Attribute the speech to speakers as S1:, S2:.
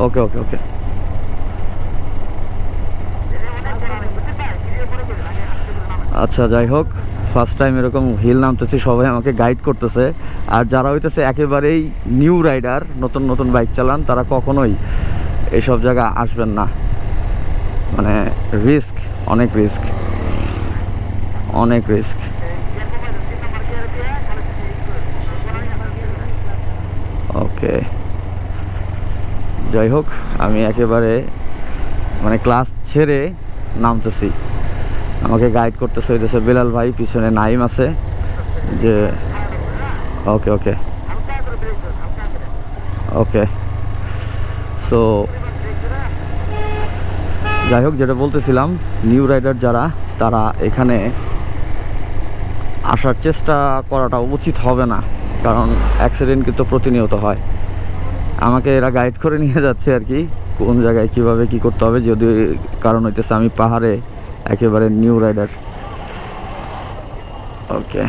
S1: ওকে ওকে ওকে। আচ্ছা যাই হোক, ফার্স্ট টাইম এরকম হিল নামতেছি, সবাই আমাকে গাইড করতেছে। আর যারা হইতেছে একেবারেই নিউ রাইডার, নতুন নতুন বাইক চালান, তারা কখনোই এইসব জায়গা আসবেন না। মানে রিস্ক, অনেক রিস্ক, অনেক রিস্ক। ওকে যাই হোক, আমি একেবারে মানে ক্লাস ছেড়ে নামতেছি। আমাকে গাইড করতেছে হইতেছে বেলাল ভাই, পিছনে নাইম আছে যে। ওকে ওকে ওকে। সো যাই হোক, যেটা বলতেছিলাম, নিউ রাইডার যারা, তারা এখানে আসার চেষ্টা করাটা উচিত হবে না, কারণ অ্যাক্সিডেন্ট কিন্তু প্রতিনিয়ত হয়। আমাকে এরা গাইড করে নিয়ে যাচ্ছে আর কি, কোন জায়গায় কিভাবে কি করতে হবে, যদি কারণ হইতেছে আমি পাহাড়ে একেবারে নিউ রাইডার। ওকে